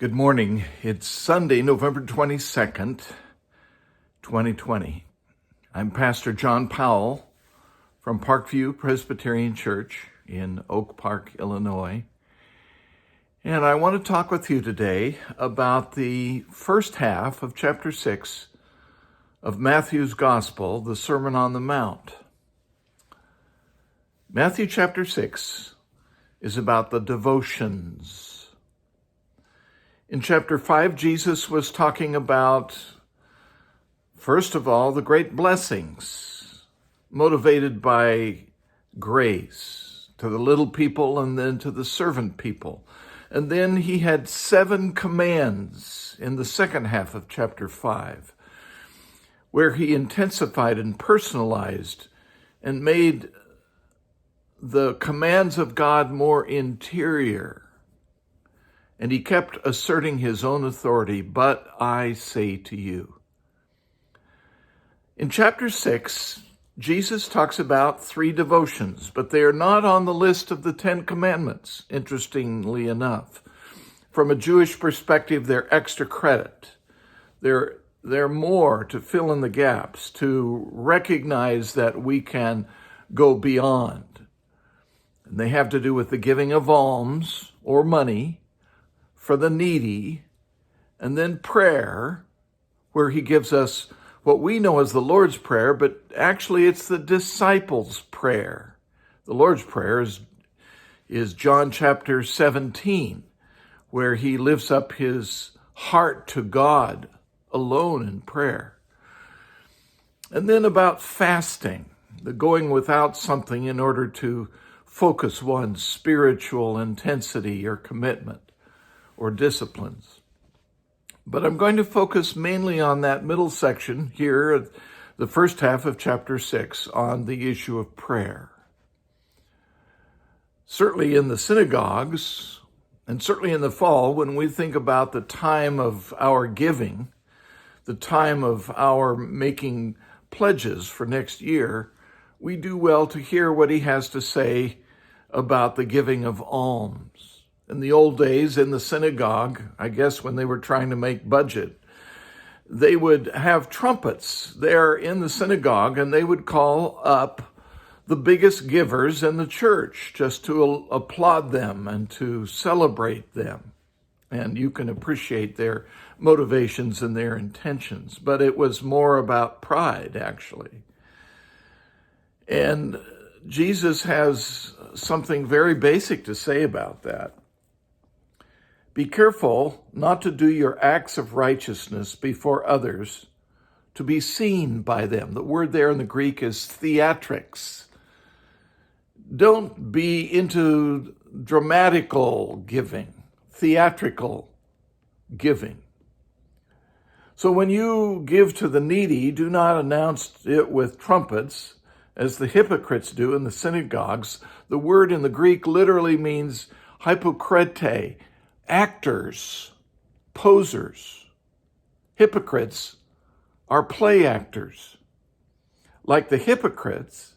Good morning. It's Sunday, November 22nd, 2020. I'm Pastor John Powell from Parkview Presbyterian Church in Oak Park, Illinois. And I want to talk with you today about the first half of chapter 6 of Matthew's Gospel, the Sermon on the Mount. Matthew chapter 6 is about the devotions. In chapter 5, Jesus was talking about, first of all, the great blessings motivated by grace to the little people and then to the servant people. And then he had 7 commands in the second half of chapter 5, where he intensified and personalized and made the commands of God more interior. And he kept asserting his own authority, but I say to you. In chapter 6, Jesus talks about 3 devotions, but they are not on the list of the 10 commandments, interestingly enough. From a Jewish perspective, they're extra credit. They're more to fill in the gaps, to recognize that we can go beyond. And they have to do with the giving of alms or money for the needy, and then prayer, where he gives us what we know as the Lord's Prayer, but actually it's the disciples' prayer. The Lord's Prayer is John chapter 17, where he lifts up his heart to God alone in prayer. And then about fasting, the going without something in order to focus one's spiritual intensity or commitment or disciplines. But I'm going to focus mainly on that middle section here, the first half of chapter 6, on the issue of prayer. Certainly in the synagogues, and certainly in the fall, when we think about the time of our giving, the time of our making pledges for next year, we do well to hear what he has to say about the giving of alms. In the old days, in the synagogue, I guess when they were trying to make budget, they would have trumpets there in the synagogue, and they would call up the biggest givers in the church just to applaud them and to celebrate them. And you can appreciate their motivations and their intentions, but it was more about pride, actually. And Jesus has something very basic to say about that. Be careful not to do your acts of righteousness before others to be seen by them. The word there in the Greek is theatrics. Don't be into dramatical giving, theatrical giving. So when you give to the needy, do not announce it with trumpets, as the hypocrites do in the synagogues. The word in the Greek literally means hypokrete, actors, posers. Hypocrites are play actors. Like the hypocrites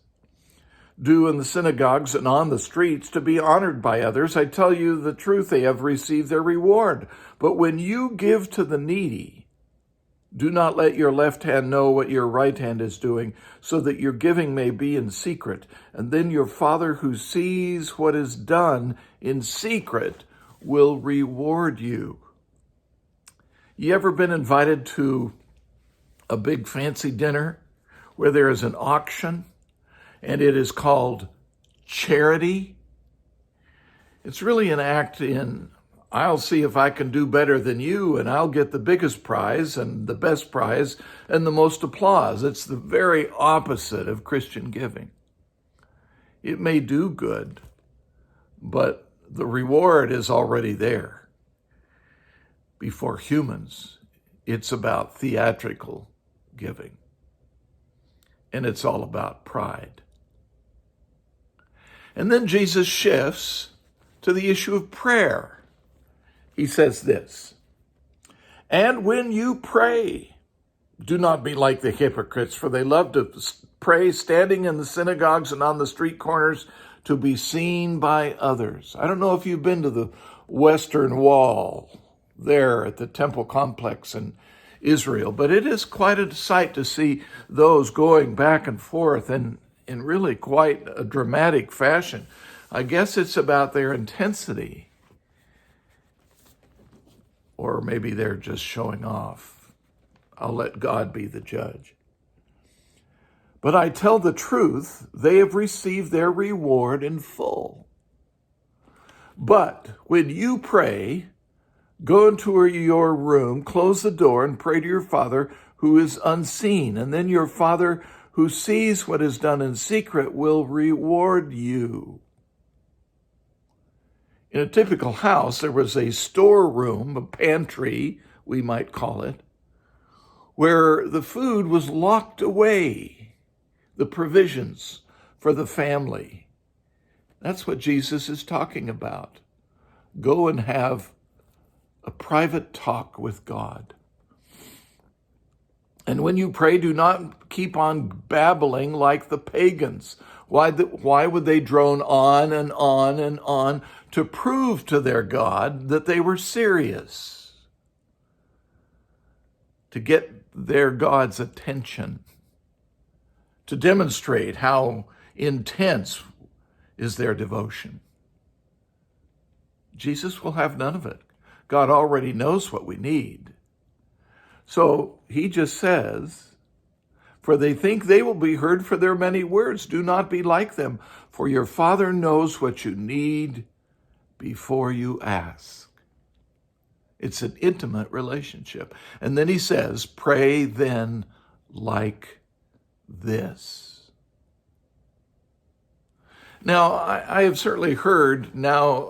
do in the synagogues and on the streets to be honored by others, I tell you the truth, they have received their reward. But when you give to the needy, do not let your left hand know what your right hand is doing, so that your giving may be in secret. And then your Father who sees what is done in secret will reward you. You ever been invited to a big fancy dinner where there is an auction and it is called charity? It's really an act in, I'll see if I can do better than you, and I'll get the biggest prize and the best prize and the most applause. It's the very opposite of Christian giving. It may do good, but the reward is already there. Before humans, it's about theatrical giving. And it's all about pride. And then Jesus shifts to the issue of prayer. He says this, "And when you pray, do not be like the hypocrites, for they love to pray standing in the synagogues and on the street corners to be seen by others." I don't know if you've been to the Western Wall there at the temple complex in Israel. But it is quite a sight to see those going back and forth in really quite a dramatic fashion. I guess it's about their intensity. Or maybe they're just showing off. I'll let God be the judge. But I tell the truth, they have received their reward in full. But when you pray, go into your room, close the door, and pray to your Father who is unseen. And then your Father who sees what is done in secret will reward you. In a typical house, there was a storeroom, a pantry, we might call it, where the food was locked away, the provisions for the family. That's what Jesus is talking about. Go and have a private talk with God. And when you pray, do not keep on babbling like the pagans. Why would they drone on and on and on to prove to their God that they were serious? To get their God's attention. To demonstrate how intense is their devotion. Jesus will have none of it. God already knows what we need. So he just says, for they think they will be heard for their many words. Do not be like them, for your Father knows what you need before you ask. It's an intimate relationship. And then he says, pray then like this. Now, I have certainly heard now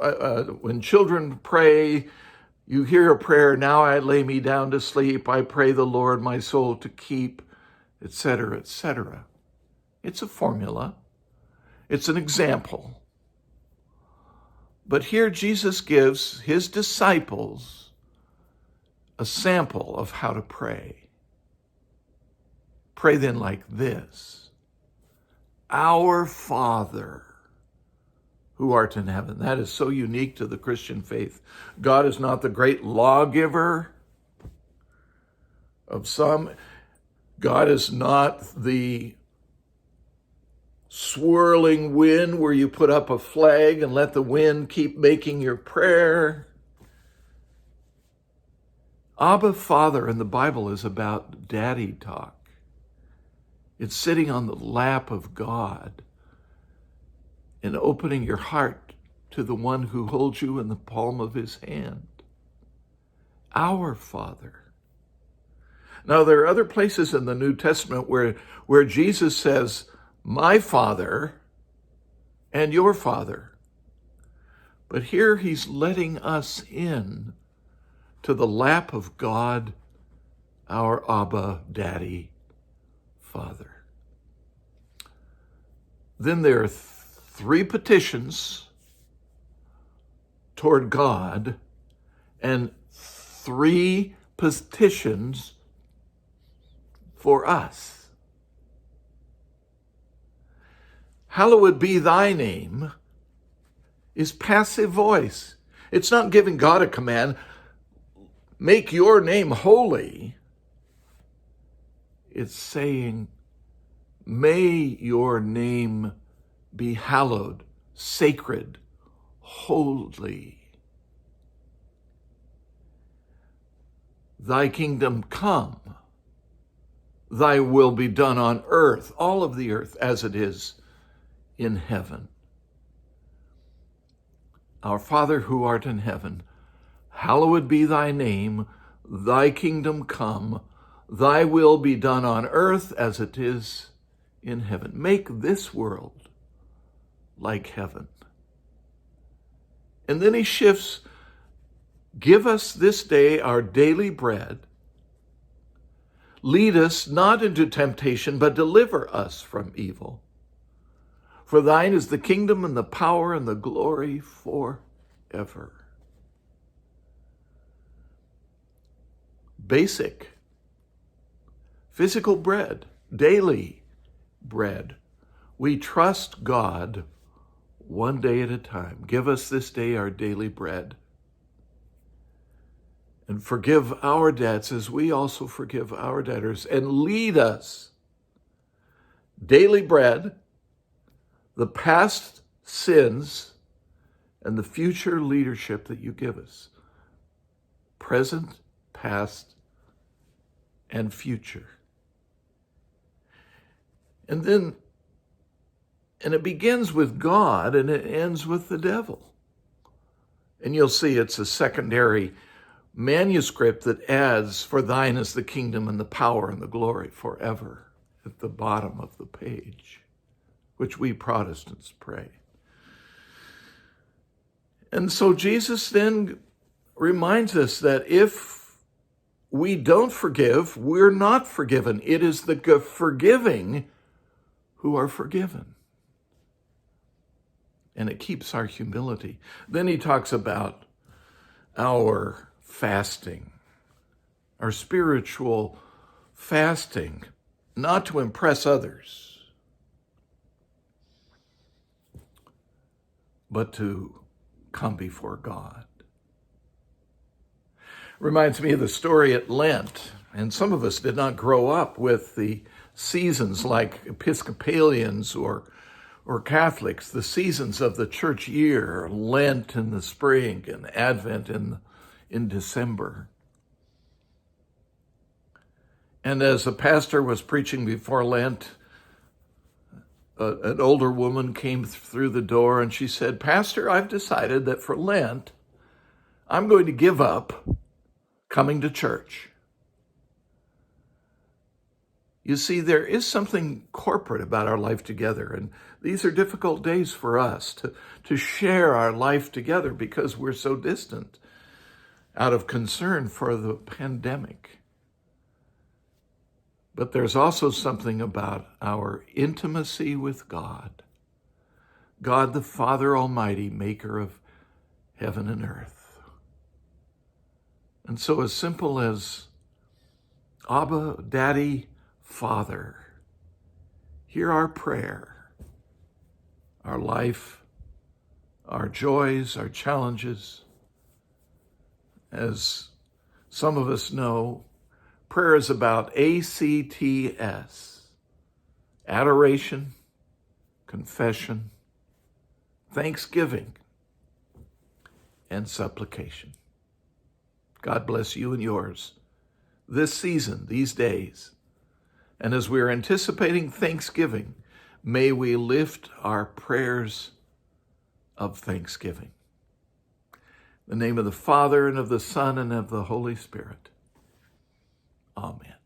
when children pray, you hear a prayer, now I lay me down to sleep, I pray the Lord my soul to keep, etc., etc. It's a formula. It's an example. But here Jesus gives his disciples a sample of how to pray. Pray then like this. Our Father, who art in heaven. That is so unique to the Christian faith. God is not the great lawgiver of some. God is not the swirling wind where you put up a flag and let the wind keep making your prayer. Abba Father in the Bible is about daddy talk. It's sitting on the lap of God and opening your heart to the one who holds you in the palm of his hand. Our Father. Now, there are other places in the New Testament where Jesus says, my Father and your Father. But here he's letting us in to the lap of God, our Abba, Daddy, Father. Then there are three petitions toward God and three petitions for us. Hallowed be thy name is passive voice. It's not giving God a command, make your name holy. It's saying, may your name be hallowed, sacred, holy. Thy kingdom come. Thy will be done on earth, all of the earth, as it is in heaven. Our Father who art in heaven, hallowed be thy name. Thy kingdom come. Thy will be done on earth as it is in heaven. Make this world like heaven. And then he shifts, give us this day our daily bread. Lead us not into temptation, but deliver us from evil. For thine is the kingdom and the power and the glory forever. Basic, physical bread, daily bread. We trust God one day at a time. Give us this day our daily bread. And forgive our debts as we also forgive our debtors. And lead us daily bread, the past sins, and the future leadership that you give us. Present, past, and future. And it begins with God and it ends with the devil. And you'll see it's a secondary manuscript that adds, "For thine is the kingdom and the power and the glory forever," at the bottom of the page, which we Protestants pray. And so Jesus then reminds us that if we don't forgive, we're not forgiven. It is the forgiving who are forgiven. And it keeps our humility. Then he talks about our fasting, our spiritual fasting, not to impress others, but to come before God. Reminds me of the story at Lent, and some of us did not grow up with the seasons like Episcopalians or Catholics, the seasons of the church year, Lent in the spring and Advent in December. And as a pastor was preaching before Lent, an older woman came through the door and she said, "Pastor, I've decided that for Lent, I'm going to give up coming to church." You see, there is something corporate about our life together, and these are difficult days for us to share our life together because we're so distant out of concern for the pandemic. But there's also something about our intimacy with God, God the Father Almighty, maker of heaven and earth. And so as simple as, "Abba, Daddy, Father, hear our prayer, our life, our joys, our challenges." As some of us know, prayer is about ACTS, adoration, confession, thanksgiving, and supplication. God bless you and yours this season, these days. And as we are anticipating Thanksgiving, may we lift our prayers of thanksgiving. In the name of the Father, and of the Son, and of the Holy Spirit. Amen.